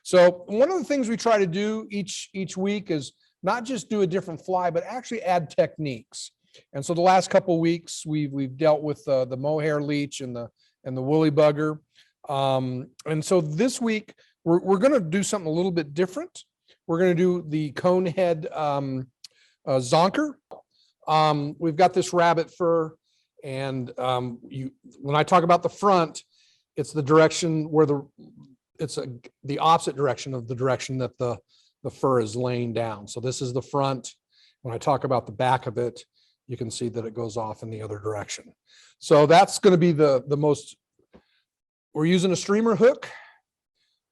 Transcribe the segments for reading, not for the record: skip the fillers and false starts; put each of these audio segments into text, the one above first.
So one of the things we try to do each week is not just do a different fly, but actually add techniques. And so the last couple of weeks we've dealt with the mohair leech and the woolly bugger. And so this week we're going to do something a little bit different. We're going to do the conehead zonker. We've got this rabbit fur, and when I talk about the front, it's the direction where the opposite direction of the direction that the fur is laying down. So this is the front. When I talk about the back of it, you can see that it goes off in the other direction. So that's going to be the most. We're using a streamer hook.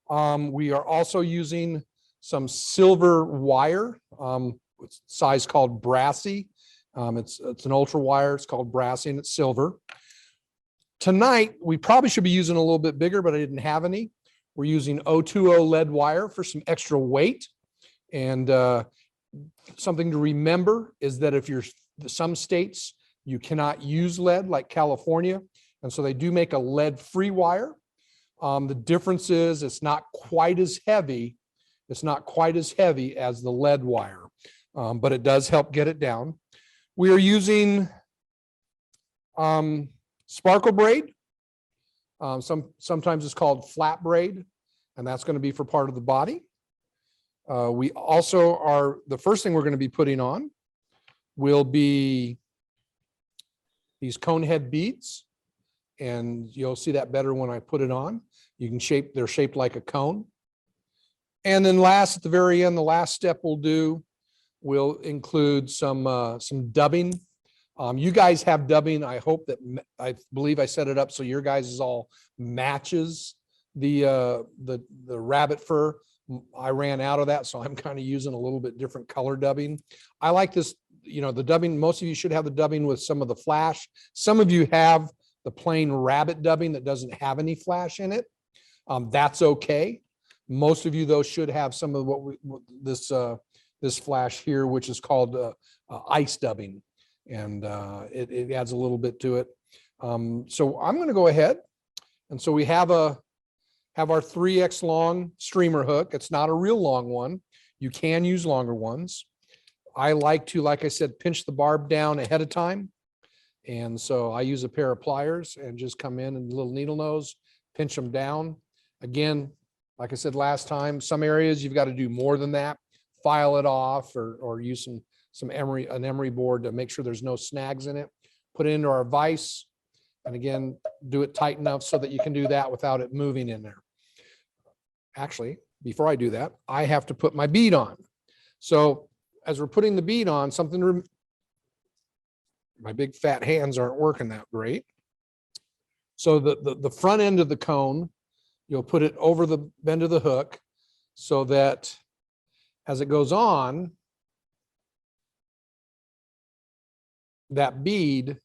We are also using some silver wire. It's size called brassy. It's an ultra wire. It's called brassy and it's silver. Tonight, we probably should be using a little bit bigger, but I didn't have any. We're using 020 lead wire for some extra weight. And something to remember is that if you're some states, you cannot use lead like California. And so they do make a lead-free wire. The difference is it's not quite as heavy. It's not quite as heavy as the lead wire, but it does help get it down. We are using sparkle braid. Sometimes it's called flat braid, and that's going to be for part of the body. We also are, the first thing we're going to be putting on will be these conehead beads, and you'll see that better when I put it on. You can they're shaped like a cone. And then last, at the very end, the last step will include some dubbing. You guys have dubbing. I believe I set it up so your guys is all matches the rabbit fur. I ran out of that, so I'm kind of using a little bit different color dubbing. I like this, the dubbing. Most of you should have the dubbing with some of the flash. Some of you have the plain rabbit dubbing that doesn't have any flash in it. That's okay. Most of you, though, should have some of this flash here, which is called ice dubbing, and it adds a little bit to it. So I'm going to go ahead, and so we have our 3X long streamer hook. It's not a real long one. You can use longer ones. I like to, like I said, pinch the barb down ahead of time. And so I use a pair of pliers and just come in and a little needle nose, pinch them down. Again, like I said last time, some areas you've got to do more than that. File it off or use an emery board to make sure there's no snags in it. Put it into our vise. And again, do it tight enough so that you can do that without it moving in there. Actually, before I do that, I have to put my bead on. So as we're putting the bead on, my big fat hands aren't working that great. So the front end of the cone, you'll put it over the bend of the hook so that as it goes on, that bead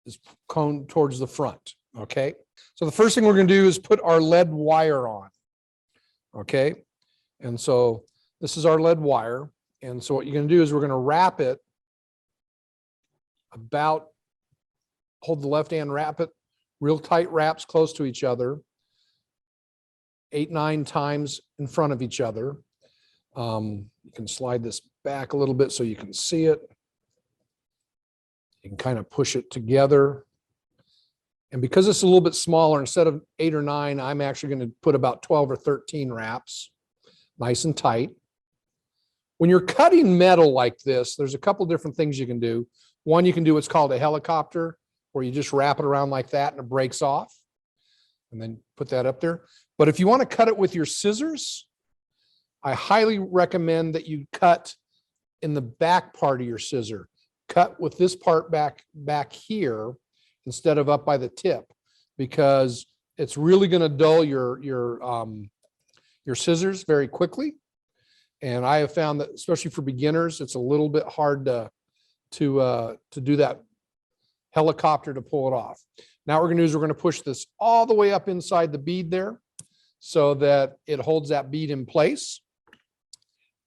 is coned towards the front, okay? So the first thing we're gonna do is put our lead wire on, okay? And so this is our lead wire. And so what you're gonna do is we're gonna wrap it hold the left hand, wrap it real tight wraps close to each other, 8-9 times in front of each other. You can slide this back a little bit so you can see it. You can kind of push it together. And because it's a little bit smaller, instead of 8 or 9, I'm actually going to put about 12 or 13 wraps, nice and tight. When you're cutting metal like this, there's a couple different things you can do. One, you can do what's called a helicopter, where you just wrap it around like that and it breaks off, and then put that up there. But if you want to cut it with your scissors, I highly recommend that you cut in the back part of your scissor. Cut with this part back here instead of up by the tip, because it's really going to dull your scissors very quickly. And I have found that, especially for beginners, it's a little bit hard to do that helicopter to pull it off. Now what we're going to do is we're going to push this all the way up inside the bead there so that it holds that bead in place.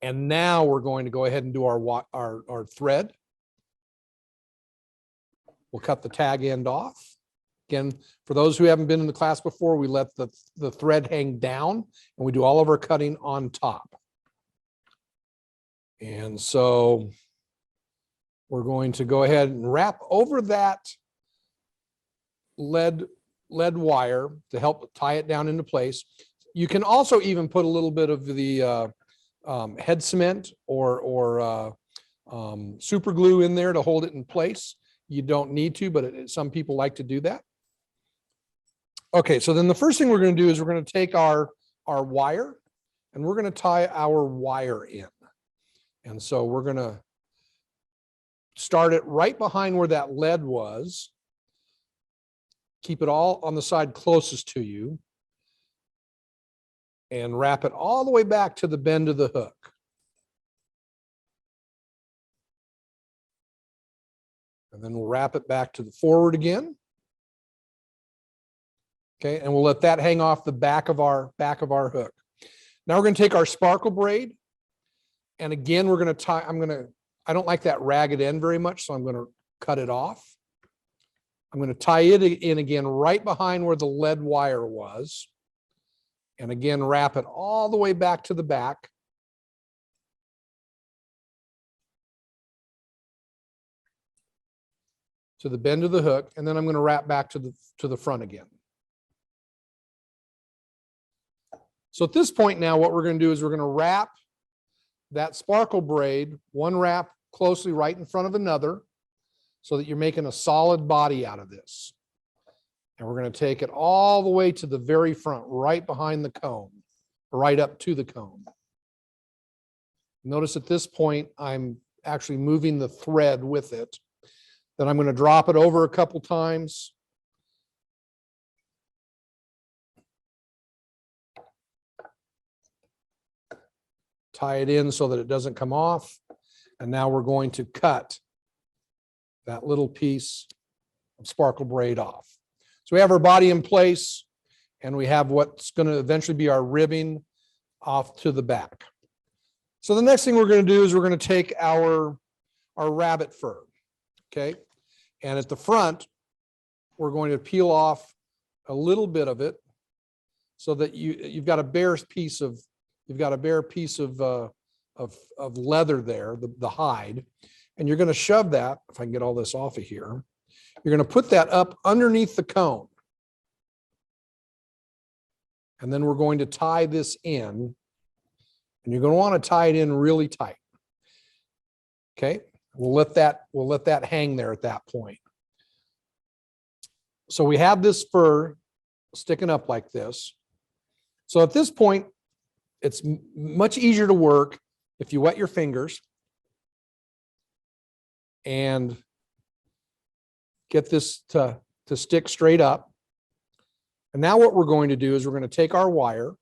And now we're going to go ahead and do our thread. We'll cut the tag end off. Again, for those who haven't been in the class before, we let the thread hang down and we do all of our cutting on top. And so we're going to go ahead and wrap over that lead wire to help tie it down into place. You can also even put a little bit of the head cement or super glue in there to hold it in place. You don't need to, but some people like to do that. Okay, so then the first thing we're going to do is we're going to take our wire and we're going to tie our wire in. And so we're going to start it right behind where that lead was. Keep it all on the side closest to you and wrap it all the way back to the bend of the hook. And then we'll wrap it back to the forward again. Okay, and we'll let that hang off the back of our hook. Now we're going to take our sparkle braid, and again we're going to tie. I don't like that ragged end very much, so I'm going to cut it off. I'm going to tie it in again right behind where the lead wire was, and again wrap it all the way back to the back. To the bend of the hook, and then I'm going to wrap back to the front again. So at this point now, what we're going to do is we're going to wrap that sparkle braid, one wrap closely right in front of another, so that you're making a solid body out of this. And we're going to take it all the way to the very front, right behind the comb, right up to the comb. Notice at this point, I'm actually moving the thread with it. Then I'm going to drop it over a couple times. Tie it in so that it doesn't come off. And now we're going to cut that little piece of sparkle braid off. So we have our body in place, and we have what's going to eventually be our ribbing off to the back. So the next thing we're going to do is we're going to take our rabbit fur, okay? And at the front, we're going to peel off a little bit of it so that you've got a bare piece of leather there, the hide, and you're going to shove that, if I can get all this off of here, you're going to put that up underneath the cone. And then we're going to tie this in, and you're going to want to tie it in really tight. Okay, we'll let that hang there at that point. So we have this fur sticking up like this. So at this point, it's much easier to work if you wet your fingers and get this to stick straight up. And now what we're going to do is we're going to take our wire.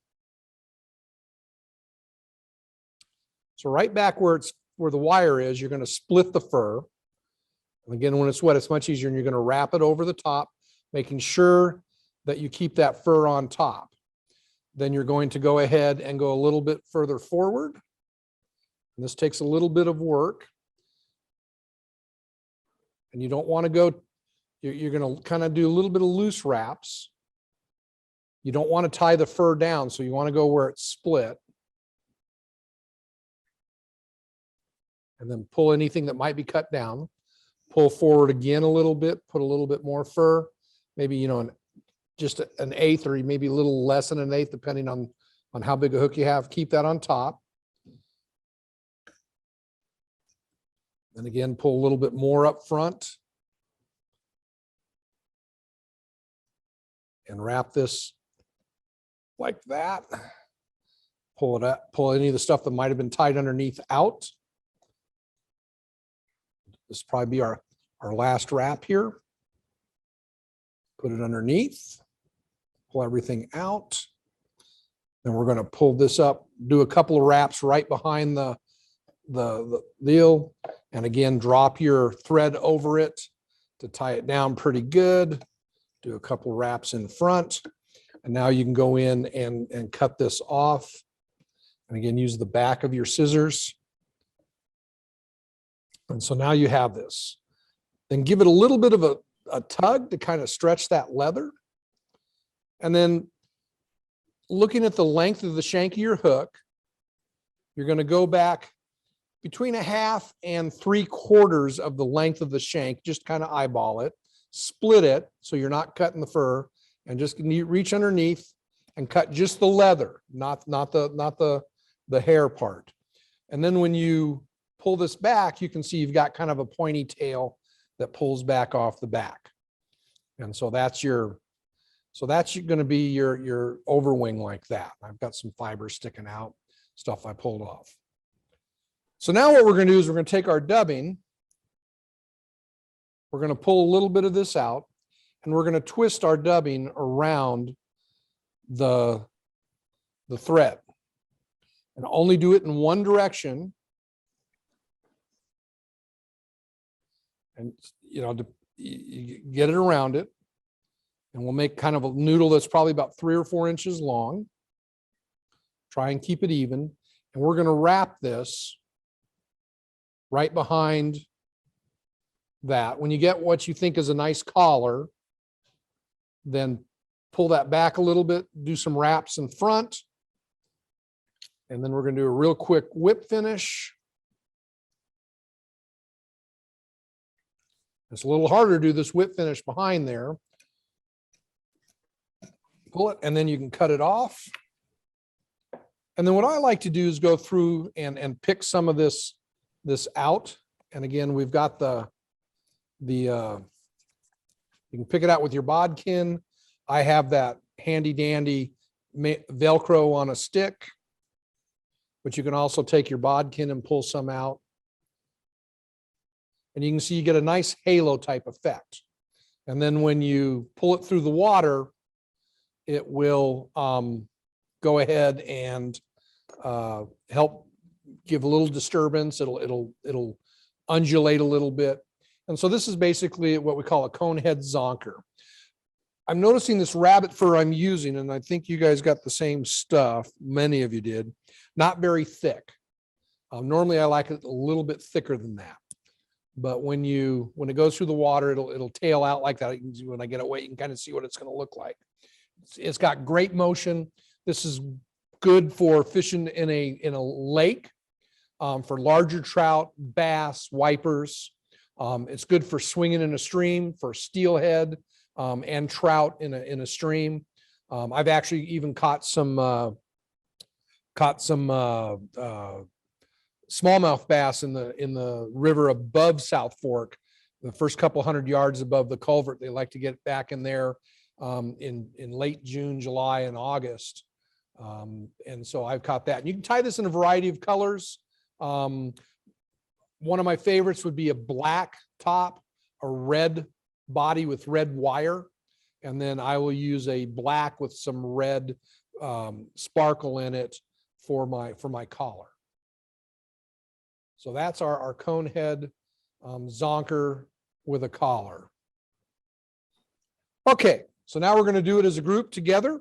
So right back where the wire is, you're going to split the fur. And again, when it's wet, it's much easier, and you're going to wrap it over the top, making sure that you keep that fur on top. Then you're going to go ahead and go a little bit further forward. And this takes a little bit of work. And you don't want to go, you're going to kind of do a little bit of loose wraps. You don't want to tie the fur down, so you want to go where it's split. And then pull anything that might be cut down. Pull forward again a little bit, put a little bit more fur, maybe, just an eighth or maybe a little less than an eighth, depending on how big a hook you have. Keep that on top. And again, pull a little bit more up front. And wrap this like that. Pull it up, pull any of the stuff that might have been tied underneath out. This will probably be our last wrap here. Put it underneath. Pull everything out. Then we're going to pull this up, do a couple of wraps right behind the deal. And again, drop your thread over it to tie it down pretty good. Do a couple of wraps in front. And now you can go in and cut this off. And again, use the back of your scissors. And so now you have this. Then give it a little bit of a tug to kind of stretch that leather. And then looking at the length of the shank of your hook, you're going to go back between 1/2 and 3/4 of the length of the shank, just kind of eyeball it, split it so you're not cutting the fur, and just reach underneath and cut just the leather, not the hair part. And then when you pull this back, you can see you've got kind of a pointy tail that pulls back off the back. And so that's going to be your overwing like that. I've got some fibers sticking out, stuff I pulled off. So now what we're going to do is we're going to take our dubbing. We're going to pull a little bit of this out, and we're going to twist our dubbing around the thread, and only do it in one direction. And, you get it around it, and we'll make kind of a noodle that's probably about 3 or 4 inches long. Try and keep it even. And we're going to wrap this right behind that. When you get what you think is a nice collar, then pull that back a little bit, do some wraps in front. And then we're going to do a real quick whip finish. It's a little harder to do this whip finish behind there. Pull it, and then you can cut it off. And then what I like to do is go through and pick some of this out. And again, we've got you can pick it out with your bodkin. I have that handy dandy Velcro on a stick, but you can also take your bodkin and pull some out. And you can see you get a nice halo type effect. And then when you pull it through the water, it will go ahead and help give a little disturbance. It'll undulate a little bit. And so this is basically what we call a BHZonker. I'm noticing this rabbit fur I'm using, and I think you guys got the same stuff. Many of you did. Not very thick. Normally I like it a little bit thicker than that. But when it goes through the water, it'll tail out like that. When I get it wet, you can kind of see what it's going to look like. It's got great motion. This is good for fishing in a lake, for larger trout, bass, wipers. It's good for swinging in a stream, for steelhead and trout in a stream. I've actually even caught some smallmouth bass in the river above South Fork, the first couple 100 yards above the culvert. They like to get back in there in late June, July, and August. And so I've caught that. And you can tie this in a variety of colors. One of my favorites would be a black top, a red body with red wire. And then I will use a black with some red sparkle in it for my collar. So that's our conehead zonker with a collar. Okay, so now we're going to do it as a group together.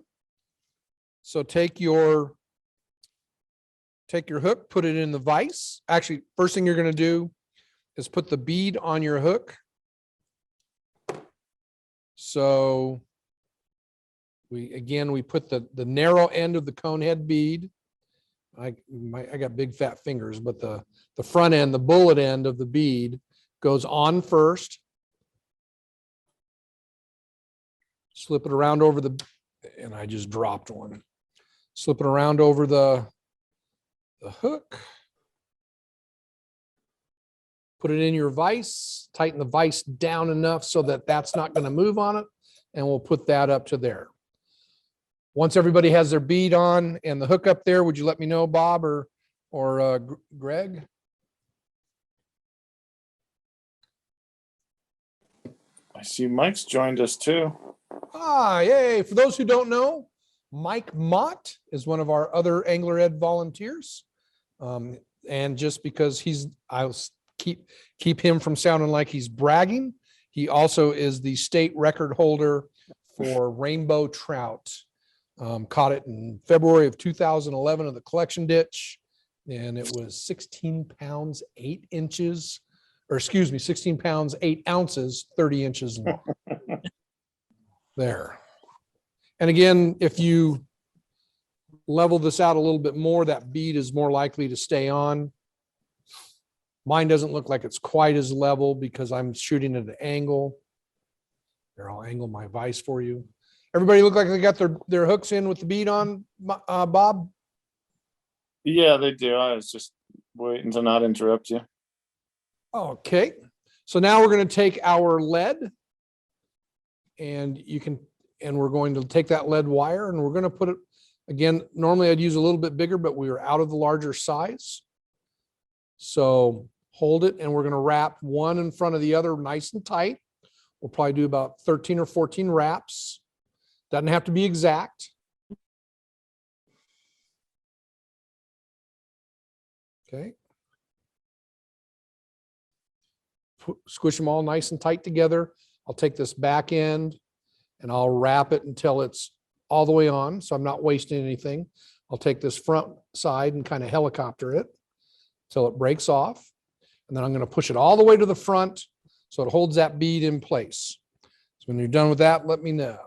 So take your hook, put it in the vise. Actually, first thing you're going to do is put the bead on your hook. So we put the narrow end of the conehead bead. I got big fat fingers, but the front end, the bullet end of the bead goes on first. Slip it around over and I just dropped one. Slip it around over the hook. Put it in your vise, tighten the vise down enough so that that's not going to move on it. And we'll put that up to there. Once everybody has their bead on and the hook up there, would you let me know, Bob or Greg? I see Mike's joined us too. Ah, yay. For those who don't know, Mike Mott is one of our other Angler Ed volunteers. And just because I'll keep him from sounding like he's bragging, he also is the state record holder for rainbow trout. Caught it in February of 2011 in the collection ditch, and it was 16 pounds, 8 inches. or excuse me, 16 pounds, 8 ounces, 30 inches long. There. And again, if you level this out a little bit more, that bead is more likely to stay on. Mine doesn't look like it's quite as level because I'm shooting at an angle. Here, I'll angle my vise for you. Everybody look like they got their hooks in with the bead on, Bob? Yeah, they do. I was just waiting to not interrupt you. Okay. So now we're going to take our lead and we're going to take that lead wire and we're going to put it, again, normally I'd use a little bit bigger, but we were out of the larger size. So hold it and we're going to wrap one in front of the other nice and tight. We'll probably do about 13 or 14 wraps. Doesn't have to be exact. Okay. Squish them all nice and tight together. I'll take this back end and I'll wrap it until it's all the way on, so I'm not wasting anything. I'll take this front side and kind of helicopter it till it breaks off. And then I'm going to push it all the way to the front so it holds that bead in place. So when you're done with that, let me know.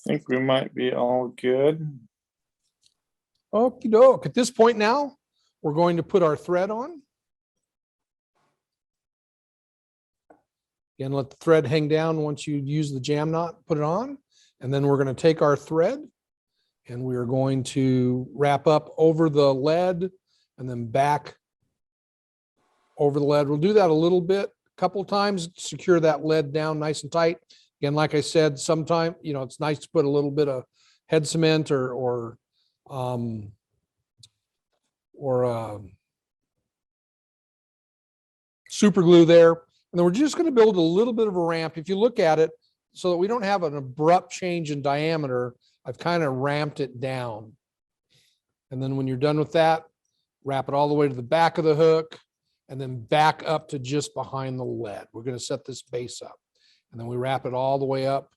I think we might be all good. Okie doke. At this point now, we're going to put our thread on. Again, let the thread hang down once you use the jam knot, put it on. And then we're going to take our thread and we are going to wrap up over the lead and then back over the lead. We'll do that a little bit, a couple times, secure that lead down nice and tight. Again, like I said, sometime, it's nice to put a little bit of head cement or super glue there. And then we're just going to build a little bit of a ramp. If you look at it, so that we don't have an abrupt change in diameter, I've kind of ramped it down. And then when you're done with that, wrap it all the way to the back of the hook and then back up to just behind the lead. We're going to set this base up. And then we wrap it all the way up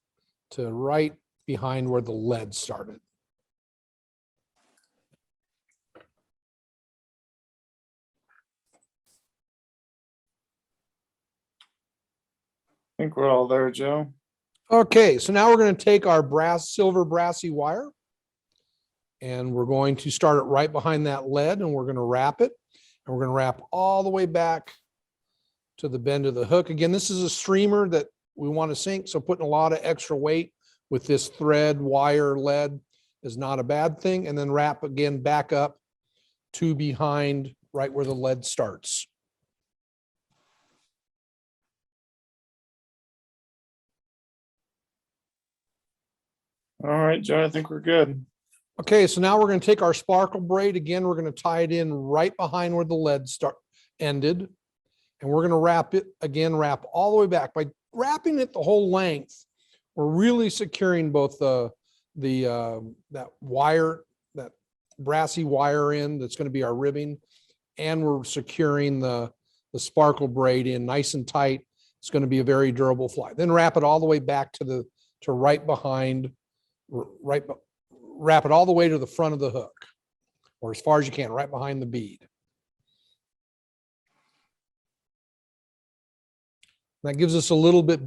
to right behind where the lead started. I think we're all there, Joe. Okay, so now we're going to take our silver brassy wire and we're going to start it right behind that lead and we're going to wrap it. And we're going to wrap all the way back to the bend of the hook. Again, this is a streamer that we want to sink, so putting a lot of extra weight with this thread, wire, lead is not a bad thing. And then wrap again back up to behind right where the lead starts. All right, Joe, I think we're good. Okay, so now we're going to take our sparkle braid. Again, we're going to tie it in right behind where the lead ended. And we're going to wrap it again, wrap all the way back. By wrapping it the whole length, we're really securing both that wire, that brassy wire in that's going to be our ribbing, and we're securing the sparkle braid in nice and tight. It's going to be a very durable fly. Then wrap it all the way back to right behind, wrap it all the way to the front of the hook, or as far as you can, right behind the bead. That gives us a little bit,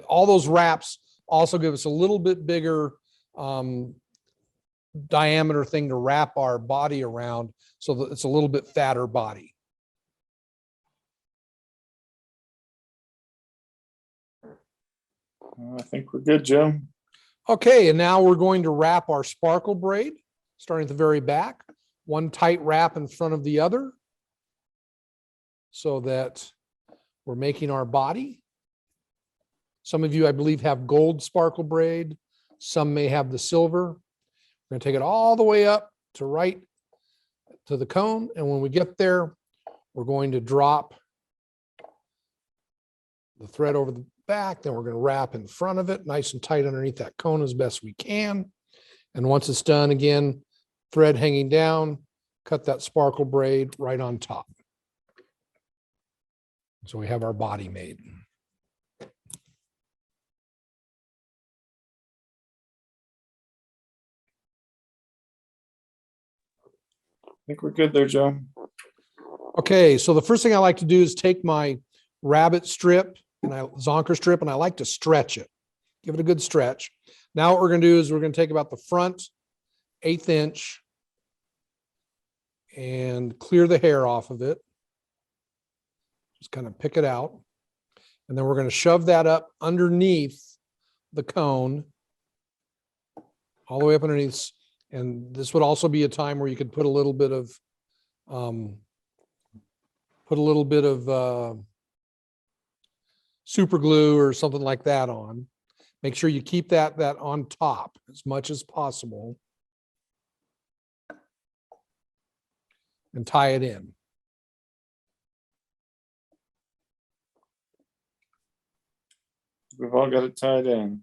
all those wraps also give us a little bit bigger diameter thing to wrap our body around so that it's a little bit fatter body. I think we're good, Joe. Okay, and now we're going to wrap our sparkle braid, starting at the very back, one tight wrap in front of the other so that we're making our body. Some of you, I believe, have gold sparkle braid. Some may have the silver. We're going to take it all the way up to right to the cone. And when we get there, we're going to drop the thread over the back. Then we're going to wrap in front of it, nice and tight underneath that cone as best we can. And once it's done, again, thread hanging down, cut that sparkle braid right on top. So we have our body made. think we're good there, Joe. Okay, so the first thing I like to do is take my rabbit strip and Zonker strip, and I like to stretch it. Give it a good stretch. Now what we're going to do is we're going to take about the front 1/8 inch and clear the hair off of it. Just kind of pick it out. And then we're going to shove that up underneath the cone, all the way up underneath. And this would also be a time where you could put a little bit of super glue or something like that on. Make sure you keep that on top as much as possible and tie it in. We've all got it tied in.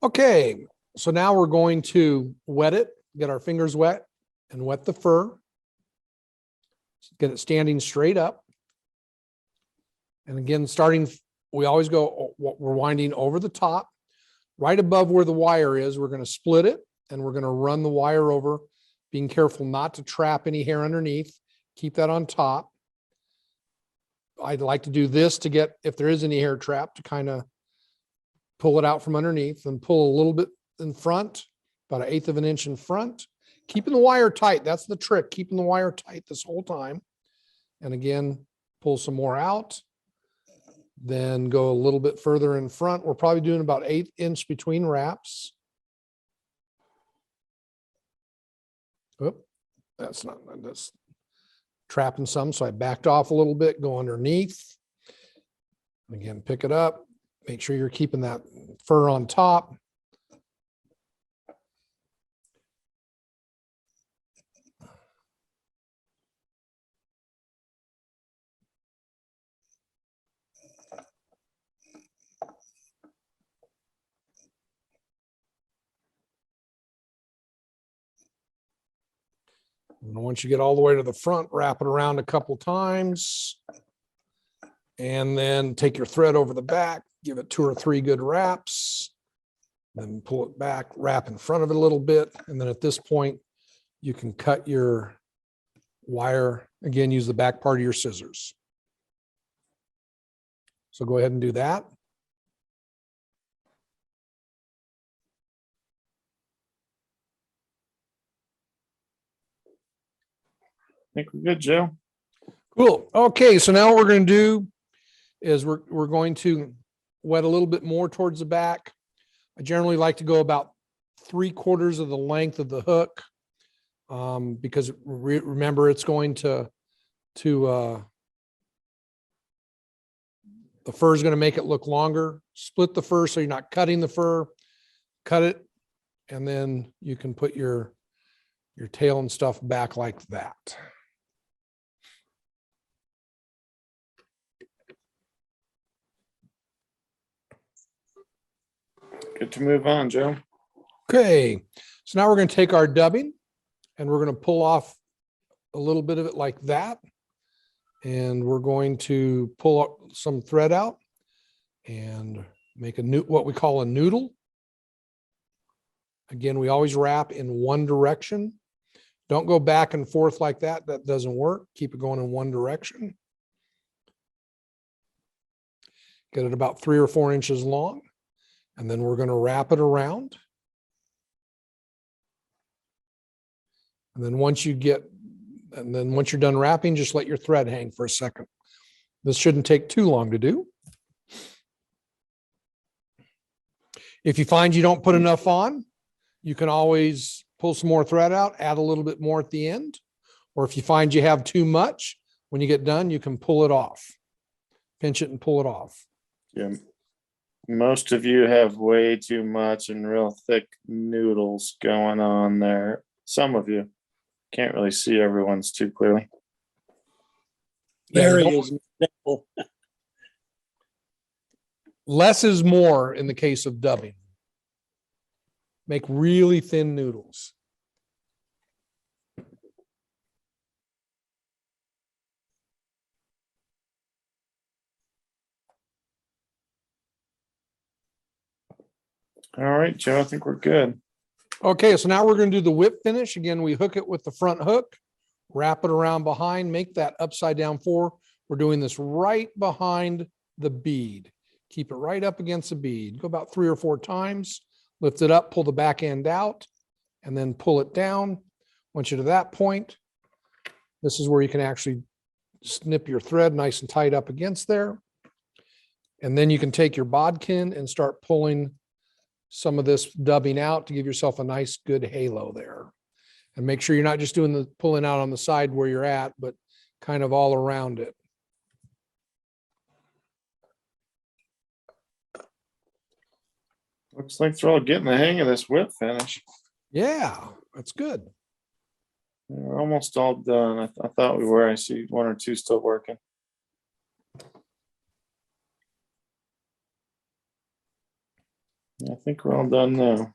Okay, so now we're going to wet it, get our fingers wet and wet the fur. Get it standing straight up. And again, we always go, we're winding over the top. Right above where the wire is, we're going to split it and we're going to run the wire over, being careful not to trap any hair underneath. Keep that on top. I'd like to do this to get, if there is any hair trap, to kind of pull it out from underneath and pull a little bit in front, about 1/8 of an inch in front. Keeping the wire tight. That's the trick, keeping the wire tight this whole time. And again, pull some more out. Then go a little bit further in front. We're probably doing about 1/8 inch between wraps. Oop, that's trapping some. So I backed off a little bit, go underneath. Again, pick it up. Make sure you're keeping that fur on top. And once you get all the way to the front, wrap it around a couple times. And then take your thread over the back, give it 2 or 3 good wraps. Then pull it back, wrap in front of it a little bit. And then at this point, you can cut your wire. Again, use the back part of your scissors. So go ahead and do that. I think we're good, Joe. Cool. Okay, so now what we're going to do is we're going to wet a little bit more towards the back. I generally like to go about 3/4 of the length of the hook because remember it's going to the fur is going to make it look longer. Split the fur so you're not cutting the fur. Cut it, and then you can put your tail and stuff back like that. Good to move on, Joe. Okay, so now we're going to take our dubbing and we're going to pull off a little bit of it like that. And we're going to pull some thread out and make what we call a noodle. Again, we always wrap in one direction. Don't go back and forth like that. That doesn't work. Keep it going in one direction. Get it about 3 or 4 inches long. And then we're going to wrap it around. And then once you're done wrapping, just let your thread hang for a second. This shouldn't take too long to do. If you find you don't put enough on, you can always pull some more thread out, add a little bit more at the end. Or if you find you have too much, when you get done, you can pull it off. Pinch it and pull it off. Yeah. Most of you have way too much and real thick noodles going on there. Some of you can't really see everyone's too clearly. There is no. Less is more in the case of dubbing. Make really thin noodles. All right, Joe, I think we're good. Okay, so now we're going to do the whip finish. Again, we hook it with the front hook. Wrap it around behind, make that upside down 4. We're doing this right behind the bead. Keep it right up against the bead. Go about 3 or 4 times, lift it up, pull the back end out, and then pull it down. Once you're to that point, this is where you can actually snip your thread nice and tight up against there. And then you can take your bodkin and start pulling some of this dubbing out to give yourself a nice good halo there. And make sure you're not just doing the pulling out on the side where you're at, but kind of all around it. Looks like they're all getting the hang of this whip finish. Yeah, that's good. We're almost all done. I thought we were. I see 1 or 2 still working. I think we're all done now.